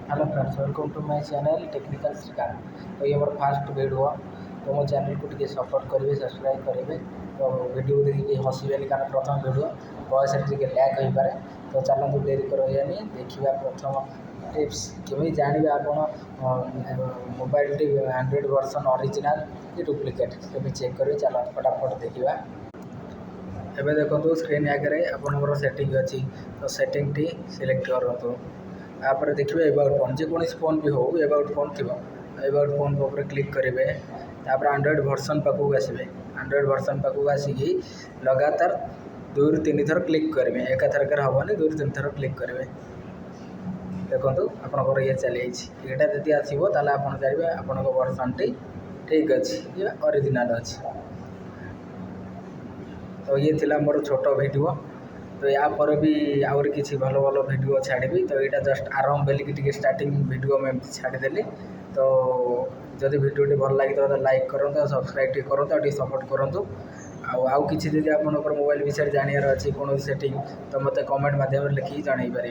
Hello friends, welcome to my channel technical Shrikant. तो ये मोर fast video, तो मो चैनल को टी सपोर्ट करेंगे, सब्सक्राइब करेंगे। तो वीडियो देखिए हसबे कारण प्रथम वीडियो वयस टे लैग हो पारे। तो चलते देरी करानी देखा प्रथम टिप्स केमी जानवे आप mobile T Android version original कि डुप्लिकेट केमी चेक करेंगे। चलो फटाफट देखा। एबे देखो स्क्रीन आगे आपंकर सेटिंग अच्छी, तो सेटिंग टी सिलेक्ट करूँ। तापर देखिए एबाउट फोन जेको फोन भी हो एबाउट फोन थी एबाउट फोन पर क्लिक करेंगे। तापर एंड्रॉइड वर्जन पाखक आसवे। एंड्रॉइड वर्जन पाखक आसिकी लगातार 2 ରୁ 3 थर क्लिक करेंगे। एक थरक हेनी 2 ରୁ 3 थर क्लिक करेंगे। देखो आपंकर ये चली यहाँ जब आसो ताल आप जानवे आपण वर्जन टी ठीक अच्छी ओरिजिनल अच्छी। तो ये थिला मोर छोट वीडियो। तो या पर भी आउरी किसी भल भल वीडियो छाड़ी। तो यहाँ जस्ट आरंभ बेलिकी स्टार्टिंग वीडियो में छाड़देली। तो जदि वीडियो भल लगी तो लाइक करूँ, सब्सक्राइब करूँ, सपोर्ट करूँ। आउ किसी जब आप मोबाइल विषय जानवर अच्छी कौन सेटिंग तो मत कमेंट माध्यम लिखिकी जन पारे।